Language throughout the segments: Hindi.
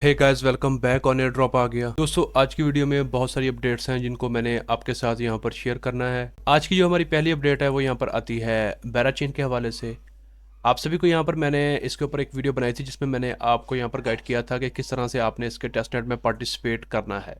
Hey guys, welcome back on air drop आ गया। दोस्तों, आज की वीडियो में बहुत सारी अपडेट्स हैं जिनको मैंने आपके साथ यहाँ पर शेयर करना है। आज की जो हमारी पहली अपडेट है वो यहाँ पर आती है बेरा चेन के हवाले से। आप सभी को यहाँ पर मैंने इसके ऊपर एक वीडियो बनाई थी जिसमें मैंने आपको यहाँ पर गाइड किया था कि किस तरह से आपने इसके टेस्टनेट में पार्टिसिपेट करना है।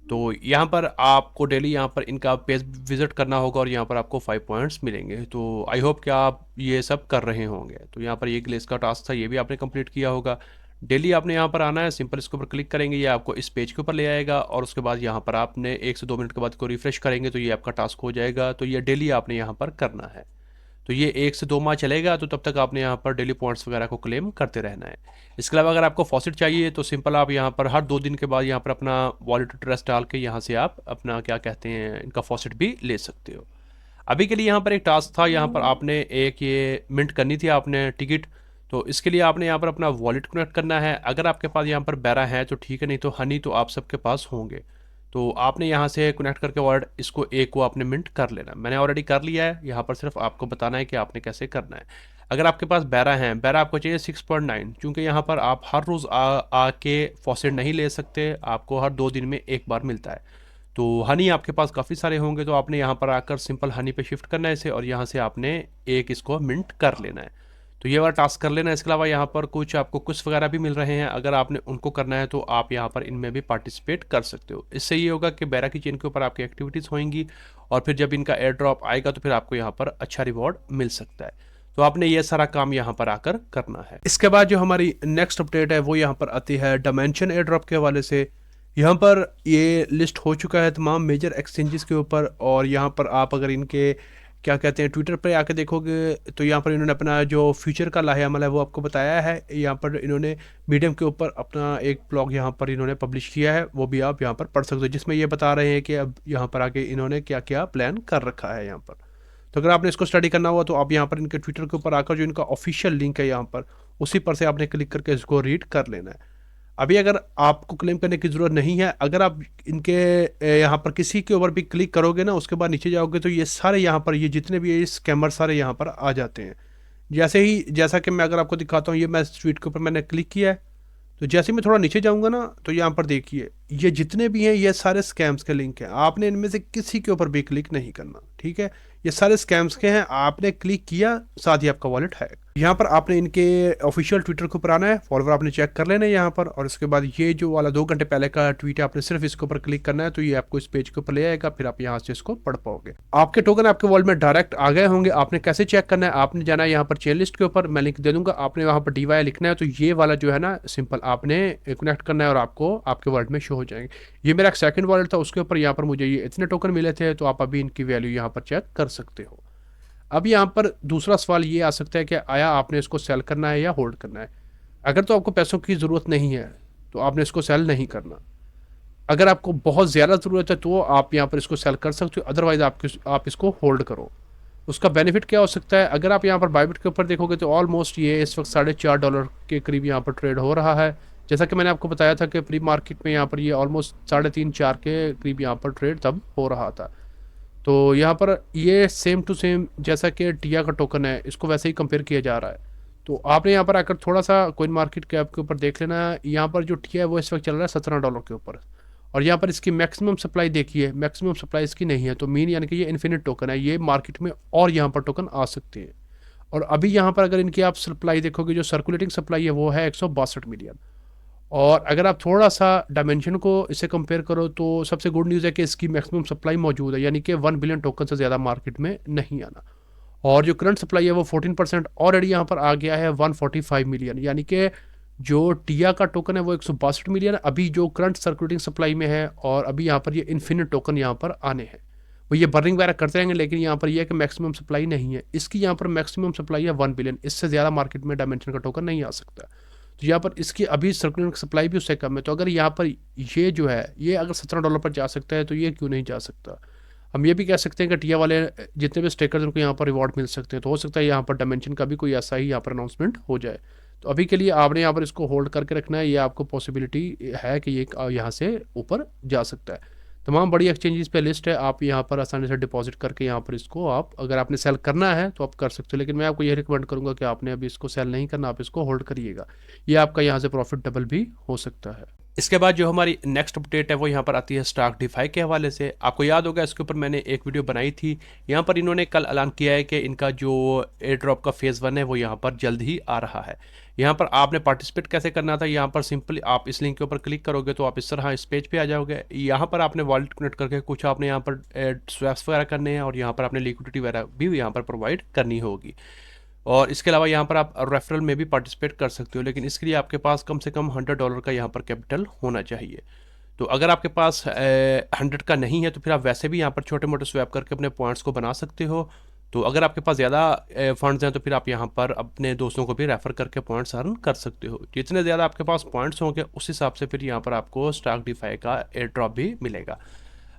तो यहाँ पर आपको डेली यहाँ पर इनका पेज विजिट करना होगा और यहाँ पर आपको 5 पॉइंट्स मिलेंगे। तो आई होप कि आप ये सब कर रहे होंगे। तो यहाँ पर ये ग्लेस का टास्क था, ये भी आपने कंप्लीट किया होगा। डेली आपने यहाँ पर आना है, सिंपल इसके ऊपर क्लिक करेंगे, ये आपको इस पेज के ऊपर ले आएगा और उसके बाद यहाँ पर आपने 1 से 2 मिनट के बाद को रिफ्रेश करेंगे तो ये आपका टास्क हो जाएगा। तो ये डेली आपने यहाँ पर करना है। तो ये 1 से 2 माह चलेगा, तो तब तक आपने यहाँ पर डेली पॉइंट्स वगैरह को क्लेम करते रहना है। इसके अलावा अगर आपको फॉसिट चाहिए तो सिंपल आप यहाँ पर हर 2 दिन के बाद यहाँ पर अपना वॉलेट एड्रेस डाल के यहाँ से आप अपना क्या कहते हैं इनका फॉसिट भी ले सकते हो। अभी के लिए यहाँ पर एक टास्क था, यहाँ पर आपने एक ये मिंट करनी थी आपने टिकट। तो इसके लिए आपने यहाँ पर अपना वॉलेट कनेक्ट करना है। अगर आपके पास यहाँ पर बैरा है तो ठीक है, नहीं तो हनी तो आप सबके पास होंगे। तो आपने यहाँ से कनेक्ट करके वर्ड इसको एक को आपने मिंट कर लेना। मैंने ऑलरेडी कर लिया है, यहाँ पर सिर्फ आपको बताना है कि आपने कैसे करना है। अगर आपके पास बैरा है, बैरा आपको चाहिए 6.9, क्योंकि यहाँ पर आप हर रोज़ आके फॉसेट नहीं ले सकते, आपको हर 2 दिन में एक बार मिलता है। तो हनी आपके पास काफ़ी सारे होंगे, तो आपने यहाँ पर आकर सिंपल हनी पे शिफ्ट करना है इसे और यहाँ से आपने एक इसको मिंट कर लेना है। तो ये वाला टास्क कर लेना है। इसके अलावा यहाँ पर कुछ आपको कुछ वगैरह भी मिल रहे हैं, अगर आपने उनको करना है तो आप यहाँ पर इनमें भी पार्टिसिपेट कर सकते हो। इससे ये होगा कि बैरा की चेन के ऊपर आपकी एक्टिविटीज़ होंगी और फिर जब इनका एयर ड्रॉप आएगा तो फिर आपको यहाँ पर अच्छा रिवॉर्ड मिल सकता है। तो आपने ये सारा काम यहाँ पर आकर करना है। इसके बाद जो हमारी नेक्स्ट अपडेट है वो यहाँ पर आती है डायमेंशन एयर ड्रॉप के हवाले से। यहाँ पर ये लिस्ट हो चुका है तमाम मेजर एक्सचेंजेस के ऊपर और यहाँ पर आप अगर इनके क्या कहते हैं ट्विटर पे आके देखोगे तो यहाँ पर इन्होंने अपना जो फ्यूचर का लाहेअमल है वो आपको बताया है। यहाँ पर इन्होंने मीडियम के ऊपर अपना एक ब्लॉग यहाँ पर इन्होंने पब्लिश किया है, वो भी आप यहाँ पर पढ़ सकते हो, जिसमें ये बता रहे हैं कि अब यहाँ पर आके इन्होंने क्या क्या प्लान कर रखा है यहाँ पर। तो अगर आपने इसको स्टडी करना हुआ तो आप यहाँ पर इनके ट्विटर के ऊपर आकर जो इनका ऑफिशियल लिंक है यहाँ पर उसी पर से आपने क्लिक करके इसको रीड कर लेना है। अभी अगर आपको क्लेम करने की ज़रूरत नहीं है, अगर आप इनके यहाँ पर किसी के ऊपर भी क्लिक करोगे ना, उसके बाद नीचे जाओगे तो ये सारे यहाँ पर ये जितने भी ये स्कैमर सारे यहाँ पर आ जाते हैं। जैसा कि मैं अगर आपको दिखाता हूँ, ये मैं इस ट्वीट के ऊपर मैंने क्लिक किया है, तो जैसे मैं थोड़ा नीचे जाऊँगा ना तो यहाँ पर देखिए ये जितने भी हैं ये सारे स्कैम्स के लिंक हैं। आपने इनमें से किसी के ऊपर भी क्लिक नहीं करना, ठीक है। ये सारे स्कैम्स के हैं, आपने क्लिक किया साथ ही आपका वॉलेट हैक। यहाँ पर आपने इनके ऑफिशियल ट्विटर के ऊपर आना है, फॉलोवर आपने चेक कर लेना है यहाँ पर, और इसके बाद ये जो वाला 2 घंटे पहले का ट्वीट है आपने सिर्फ इसके ऊपर क्लिक करना है तो ये आपको इस पेज के ऊपर ले आएगा, फिर आप यहाँ से इसको पढ़ पाओगे। आपके टोकन आपके वॉलेट में डायरेक्ट आ गए होंगे। आपने कैसे चेक करना है, आपने जाना है यहाँ पर चेन लिस्ट के ऊपर, मैं लिंक दे दूंगा, आपने वहाँ पर DY लिखना है, तो ये वाला जो है ना सिंपल आपने कनेक्ट करना है और आपको आपके वॉलेट में शो हो जाएंगे। ये मेरा एक सेकंड वॉलेट था, उसके ऊपर यहाँ पर मुझे ये इतने टोकन मिले थे, तो आप अभी इनकी वैल्यू यहाँ पर चेक कर सकते हो। अब यहाँ पर दूसरा सवाल ये आ सकता है कि आया आपने इसको सेल करना है या होल्ड करना है। अगर तो आपको पैसों की ज़रूरत नहीं है तो आपने इसको सेल नहीं करना। अगर आपको बहुत ज़्यादा ज़रूरत है तो आप यहाँ पर इसको सेल कर सकते हो, अदरवाइज़ आप इसको होल्ड करो। उसका बेनिफिट क्या हो सकता है, अगर आप यहाँ पर बाइबिट के ऊपर देखोगे तो ऑलमोस्ट ये इस वक्त $4.5 के करीब यहाँ पर ट्रेड हो रहा है। जैसा कि मैंने आपको बताया था कि प्री मार्केट में यहाँ पर ये ऑलमोस्ट 3.5-4 के करीब यहाँ पर ट्रेड तब हो रहा था। तो यहाँ पर ये सेम टू सेम जैसा कि टिया का टोकन है, इसको वैसे ही कंपेयर किया जा रहा है। तो आपने यहाँ पर आकर थोड़ा सा कोइन मार्केट कैप के ऊपर देख लेना है। यहाँ पर जो टिया है वो इस वक्त चल रहा है $17 के ऊपर, और यहाँ पर इसकी मैक्सिमम सप्लाई देखिए, मैक्सिमम सप्लाई इसकी नहीं है। तो मीन यानी कि ये इन्फिनिट टोकन है, ये मार्केट में और यहाँ पर टोकन आ सकते हैं। और अभी यहाँ पर अगर इनकी आप सप्लाई देखोगे, जो सर्कुलेटिंग सप्लाई है वो है 162 मिलियन। और अगर आप थोड़ा सा डायमेंशन को इससे कंपेयर करो तो सबसे गुड न्यूज़ है कि इसकी मैक्सिमम सप्लाई मौजूद है, यानी कि 1 बिलियन टोकन से ज़्यादा मार्केट में नहीं आना। और जो करंट सप्लाई है वो 14% ऑलरेडी यहाँ पर आ गया है 145 मिलियन, यानी कि जो टिया का टोकन है वो 162 मिलियन अभी जो करंट सर्कुलेटिंग सप्लाई में है, और अभी यहाँ पर ये इन्फिनिट टोकन यहाँ पर आने हैं। वो ये बर्निंग वगैरह करते रहेंगे, लेकिन यहाँ पर ये है कि मैक्सिमम सप्लाई नहीं है इसकी। यहाँ पर मैक्सिमम सप्लाई है 1 बिलियन, इससे ज़्यादा मार्केट में डायमेंशन का टोकन नहीं आ सकता। तो यहाँ पर इसकी अभी सर्कुलेटिंग सप्लाई भी उससे कम है। तो अगर यहाँ पर ये जो है ये अगर $17 पर जा सकता है तो ये क्यों नहीं जा सकता। हम ये भी कह सकते हैं कि टिया वाले जितने भी स्टेकर्स उनको यहाँ पर रिवॉर्ड मिल सकते हैं, तो हो सकता है यहाँ पर डायमेंशन का भी कोई ऐसा ही यहाँ पर अनाउंसमेंट हो जाए। तो अभी के लिए आपने यहाँ पर इसको होल्ड करके रखना है, ये आपको पॉसिबिलिटी है कि ये यहाँ से ऊपर जा सकता है। तमाम बड़ी एक्सचेंजेस पे लिस्ट है, आप यहाँ पर आसानी से डिपॉजिट करके यहाँ पर इसको आप, अगर आपने सेल करना है तो आप कर सकते हो, लेकिन मैं आपको ये रिकमेंड करूँगा कि आपने अभी इसको सेल नहीं करना, आप इसको होल्ड करिएगा, ये आपका यहाँ से प्रॉफिट डबल भी हो सकता है। इसके बाद जो हमारी नेक्स्ट अपडेट है वो यहाँ पर आती है स्टॉक डिफाई के हवाले से। आपको याद होगा इसके ऊपर मैंने एक वीडियो बनाई थी। यहाँ पर इन्होंने कल ऐलान किया है कि इनका जो एयर ड्रॉप का फेज़ 1 है वो यहाँ पर जल्द ही आ रहा है। यहाँ पर आपने पार्टिसिपेट कैसे करना था, यहाँ पर सिंपली आप इस लिंक के ऊपर क्लिक करोगे तो आप इस तरह इस पेज पे आ जाओगे। यहाँ पर आपने वॉलेट कनेक्ट करके कुछ आपने यहाँ पर स्वैप्स वगैरह करने हैं और यहाँ पर आपने लिक्विडिटी वगैरह भी यहाँ पर प्रोवाइड करनी होगी। और इसके अलावा यहाँ पर आप रेफरल में भी पार्टिसिपेट कर सकते हो, लेकिन इसके लिए आपके पास कम से कम $100 का यहाँ पर कैपिटल होना चाहिए। तो अगर आपके पास 100 का नहीं है तो फिर आप वैसे भी यहाँ पर छोटे मोटे स्वैप करके अपने पॉइंट्स को बना सकते हो। तो अगर आपके पास ज़्यादा फंड्स हैं तो फिर आप यहाँ पर अपने दोस्तों को भी रेफ़र करके पॉइंट्स अर्न कर सकते हो। जितने ज़्यादा आपके पास पॉइंट्स होंगे उस हिसाब से फिर यहाँ पर आपको स्टॉक डिफाई का एयर ड्रॉप भी मिलेगा।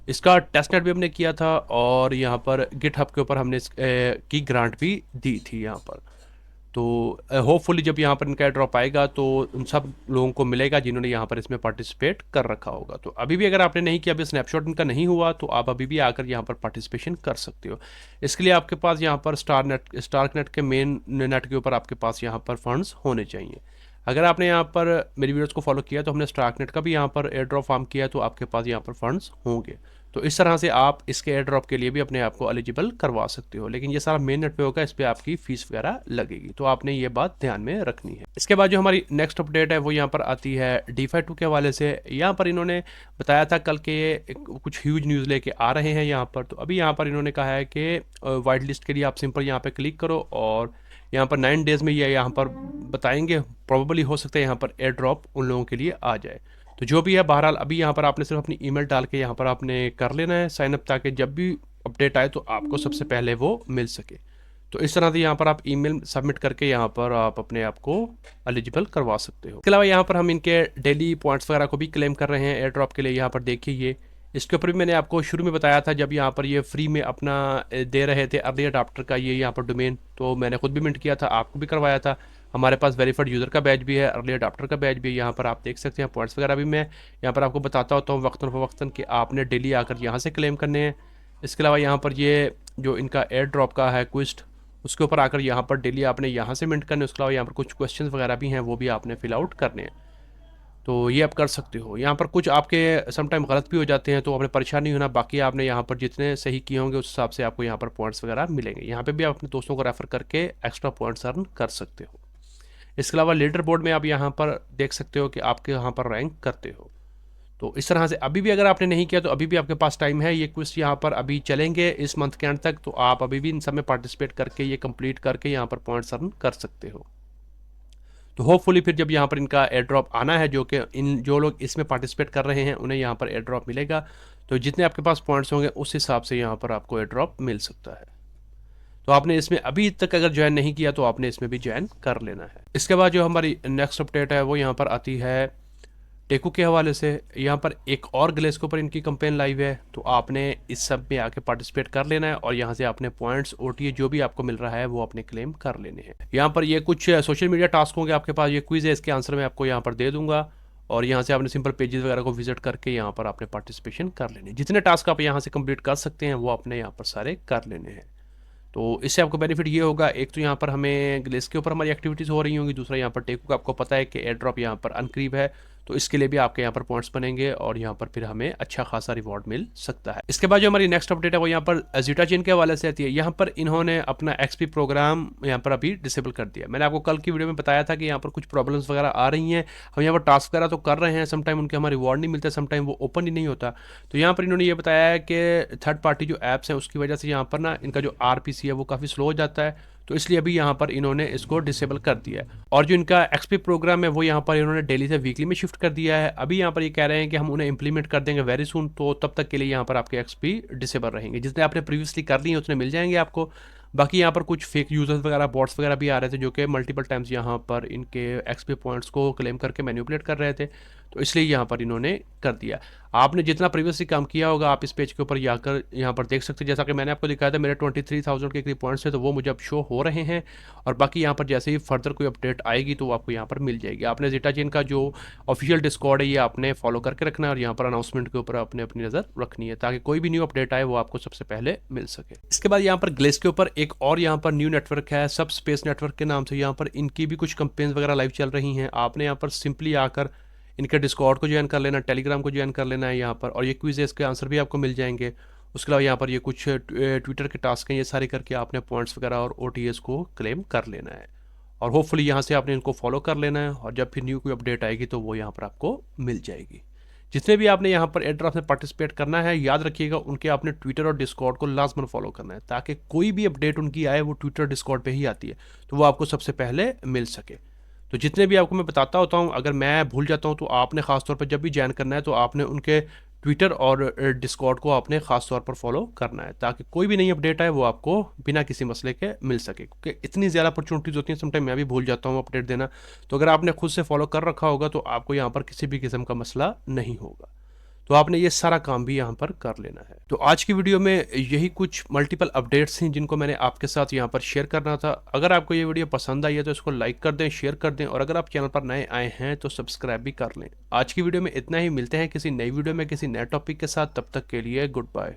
इसका टेस्टनेट भी हमने किया था और यहाँ पर गिटहब के ऊपर हमने की ग्रांट भी दी थी यहाँ पर। तो होपफुली जब यहाँ पर इनका एयर ड्रॉप आएगा तो उन सब लोगों को मिलेगा जिन्होंने यहाँ पर इसमें पार्टिसिपेट कर रखा होगा। तो अभी भी अगर आपने नहीं किया, अभी स्नैपशॉट इनका नहीं हुआ, तो आप अभी भी आकर यहाँ पर पार्टिसिपेशन कर सकते हो। इसके लिए आपके पास यहाँ पर स्टारनेट के मेन नेट के ऊपर आपके पास यहाँ पर फंड्स होने चाहिए। अगर आपने यहाँ पर मेरी वीडियोस को फॉलो किया तो हमने स्टारनेट का भी यहाँ पर एयर ड्रॉप फार्म किया, तो आपके पास यहाँ पर फंड्स होंगे। तो इस तरह से आप इसके एयर ड्रॉप के लिए भी अपने आप को एलिजिबल करवा सकते हो, लेकिन ये सारा मेन नेट पे होगा, इस पर आपकी फीस वगैरह लगेगी, तो आपने ये बात ध्यान में रखनी है। इसके बाद जो हमारी नेक्स्ट अपडेट है वो यहाँ पर आती है DeFi 2 के हवाले से। यहाँ पर इन्होंने बताया था कल के कुछ ह्यूज न्यूज़ लेके आ रहे हैं यहाँ पर। तो अभी यहाँ पर इन्होंने कहा है कि वाइट लिस्ट के लिए आप सिंपल यहाँ पर क्लिक करो और यहाँ पर 9 डेज़ में ये यहाँ पर बताएंगे। प्रॉबेबली हो सकता है यहाँ पर एयर ड्रॉप उन लोगों के लिए आ जाए। तो जो भी है बहरहाल अभी यहाँ पर आपने सिर्फ अपनी ईमेल डाल के यहाँ पर आपने कर लेना है साइनअप, ताकि जब भी अपडेट आए तो आपको सबसे पहले वो मिल सके। तो इस तरह से यहाँ पर आप ईमेल सबमिट करके यहाँ पर आप अपने आप को एलिजिबल करवा सकते हो। इसके अलावा यहाँ पर हम इनके डेली पॉइंट्स वगैरह को भी क्लेम कर रहे हैं एयर ड्रॉप के लिए। यहाँ पर देखिए ये इसके ऊपर भी मैंने आपको शुरू में बताया था जब यहाँ पर ये फ्री में अपना दे रहे थे अर्ली अडाप्टर का ये यहाँ पर डोमेन, तो मैंने खुद भी मिंट किया था, आपको भी करवाया था। हमारे पास वेरीफाइड यूज़र का बैच भी है, अर्ली अडाप्टर का बैच भी है। यहाँ पर आप देख सकते हैं पॉइंट्स वगैरह भी मैं यहाँ पर आपको बताता होता हूँ वक्तन फ़वक्तन कि आपने डेली आकर यहाँ से क्लेम करने हैं। इसके अलावा यहाँ पर ये जो इनका एयर ड्रॉप का है क्विस्ट, उसके ऊपर आकर यहाँ पर डेली आपने यहाँ से मिंट करने। उसके अलावा यहाँ पर कुछ क्वेश्चन वगैरह भी हैं, वो भी आपने फिल आउट करने हैं, तो ये आप कर सकते हो। यहाँ पर कुछ आपके समटाइम गलत भी हो जाते हैं, तो आपने परेशान नहीं होना। बाकी आपने यहाँ पर जितने सही किए होंगे उस हिसाब से आपको यहाँ पर पॉइंट्स वगैरह मिलेंगे। यहाँ पे भी आप अपने दोस्तों को रेफ़र करके एक्स्ट्रा पॉइंट्स अर्न कर सकते हो। इसके अलावा लीडर बोर्ड में आप यहाँ पर देख सकते हो कि आपके यहाँ पर रैंक करते हो। तो इस तरह से अभी भी अगर आपने नहीं किया तो अभी भी आपके पास टाइम है। ये क्विज यहाँ पर अभी चलेंगे इस मंथ के एंड तक, तो आप अभी भी इन सब में पार्टिसिपेट करके ये कंप्लीट करके यहाँ पर पॉइंट्स अर्न कर सकते हो। तो होपफुली फिर जब यहाँ पर इनका एयर ड्रॉप आना है, जो कि इन जो लोग इसमें पार्टिसिपेट कर रहे हैं उन्हें यहाँ पर एयर ड्रॉप मिलेगा, तो जितने आपके पास पॉइंट्स होंगे उस हिसाब से यहाँ पर आपको एयर ड्रॉप मिल सकता है। तो आपने इसमें अभी तक अगर ज्वाइन नहीं किया तो आपने इसमें भी ज्वाइन कर लेना है। इसके बाद जो हमारी नेक्स्ट अपडेट है वो यहाँ पर आती है टेकू के हवाले से। यहाँ पर एक और ग्लेस के ऊपर इनकी कंपेन लाइव है, तो आपने इस सब में आके पार्टिसिपेट कर लेना है और यहाँ से आपने पॉइंट्स OTA जो भी आपको मिल रहा है वो आपने क्लेम कर लेने हैं। यहाँ पर ये कुछ सोशल मीडिया टास्क होंगे आपके पास, ये क्विज है, इसके आंसर मैं आपको यहाँ पर दे दूंगा और यहाँ से आपने सिंपल पेजेस वगैरह को विजिट करके यहाँ पर आपने पार्टिसिपेशन कर लेने। जितने टास्क आप यहाँ से कंप्लीट कर सकते हैं वो आपने यहाँ पर सारे कर लेने हैं। तो इससे आपको बेनिफिट ये होगा, एक तो यहाँ पर हमें ग्लेस के ऊपर हमारी एक्टिविटीज़ हो रही होंगी, दूसरा यहाँ पर टेकू का आपको पता है कि एयर ड्रॉप यहाँ पर अनकरीब है, तो इसके लिए भी आपके यहाँ पर पॉइंट्स बनेंगे और यहाँ पर फिर हमें अच्छा खासा रिवॉर्ड मिल सकता है। इसके बाद जो हमारी नेक्स्ट अपडेट है वो यहाँ पर ज़ीटा चेन के हवाले से आती है। यहाँ पर इन्होंने अपना XP प्रोग्राम यहाँ पर अभी डिसेबल कर दिया। मैंने आपको कल की वीडियो में बताया था कि यहाँ पर कुछ प्रॉब्लम्स वगैरह आ रही हैं, हम यहाँ पर टास्क वगैरह तो कर रहे हैं, समटाइम उनके हमारे रिवॉर्ड नहीं मिलता, समटाइम वो ओपन ही नहीं होता। तो यहाँ पर इन्होंने ये बताया है कि थर्ड पार्टी जो ऐप्स हैं उसकी वजह से यहाँ पर ना इनका जो RPC है वो काफ़ी स्लो हो जाता है, तो इसलिए अभी यहाँ पर इन्होंने इसको डिसेबल कर दिया है। और जो इनका XP प्रोग्राम है वो यहाँ पर इन्होंने डेली से वीकली में शिफ्ट कर दिया है। अभी यहाँ पर ये कह रहे हैं कि हम उन्हें इंप्लीमेंट कर देंगे वेरी सून, तो तब तक के लिए यहाँ पर आपके XP डिसेबल रहेंगे। जितने आपने प्रीवियसली कर लिए उतने मिल जाएंगे आपको। बाकी यहाँ पर कुछ फेक यूजर्स वगैरह बॉट्स वगैरह भी आ रहे थे जो कि मल्टीपल टाइम्स यहाँ पर इनके XP पॉइंट्स को क्लेम करके मैनिपुलेट कर रहे थे। तो इसलिए यहाँ पर इन्होंने कर दिया। आपने जितना प्रीवियसली काम किया होगा आप इस पेज के ऊपर जाकर यहाँ पर देख सकते हैं। जैसा कि मैंने आपको दिखाया था मेरे 23,000 के करीब पॉइंट्स है, तो वो मुझे अब शो हो रहे हैं। और बाकी यहाँ पर जैसे ही फर्दर कोई अपडेट आएगी तो वो आपको यहाँ पर मिल जाएगी। आपने ज़ेटा चेन का जो ऑफिशियल डिस्कॉर्ड है ये आपने फॉलो करके रखना है और यहाँ पर अनाउंसमेंट के ऊपर अपने अपनी नज़र रखनी है ताकि कोई भी न्यू अपडेट आए वो आपको सबसे पहले मिल सके। इसके बाद यहाँ पर ग्लेस के ऊपर एक और यहाँ पर न्यू नेटवर्क है सब स्पेस नेटवर्क के नाम से। यहाँ पर इनकी भी कुछ कंपेन्स वगैरह लाइव चल रही हैं। आपने यहाँ पर सिंपली आकर इनके डिस्कॉर्ड को ज्वाइन कर लेना, टेलीग्राम को ज्वाइन कर लेना है यहाँ पर, और ये क्विज है इसके आंसर भी आपको मिल जाएंगे। उसके अलावा यहाँ पर ये कुछ ट्विटर के टास्क हैं, ये सारे करके आपने पॉइंट्स वगैरह और OTS को क्लेम कर लेना है और होपफुली यहाँ से आपने इनको फॉलो कर लेना है और जब फिर न्यू कोई अपडेट आएगी तो वो यहाँ पर आपको मिल जाएगी। जितने भी आपने यहाँ पर एयर ड्रॉप में पार्टिसिपेट करना है याद रखिएगा उनके आपने ट्विटर और डिस्कॉर्ड को लाजमन फॉलो करना है ताकि कोई भी अपडेट उनकी आए वो ट्विटर डिस्कॉर्ड पे ही आती है तो वो आपको सबसे पहले मिल सके। तो जितने भी आपको मैं बताता होता हूँ अगर मैं भूल जाता हूँ तो आपने खासतौर पर जब भी ज्वाइन करना है तो आपने उनके ट्विटर और डिस्कॉर्ड को आपने खास तौर पर फॉलो करना है ताकि कोई भी नई अपडेट आए वो आपको बिना किसी मसले के मिल सके, क्योंकि इतनी ज़्यादा अपॉर्चुनिटीज़ होती हैं समटाइम मैं भी भूल जाता हूँ अपडेट देना। तो अगर आपने खुद से फॉलो कर रखा होगा तो आपको यहाँ पर किसी भी किस्म का मसला नहीं होगा। तो आपने ये सारा काम भी यहाँ पर कर लेना है। तो आज की वीडियो में यही कुछ मल्टीपल अपडेट्स हैं जिनको मैंने आपके साथ यहाँ पर शेयर करना था। अगर आपको ये वीडियो पसंद आई है तो इसको लाइक कर दें, शेयर कर दें और अगर आप चैनल पर नए आए हैं तो सब्सक्राइब भी कर लें। आज की वीडियो में इतना ही, मिलते हैं किसी नई वीडियो में किसी नए टॉपिक के साथ, तब तक के लिए गुड बाय।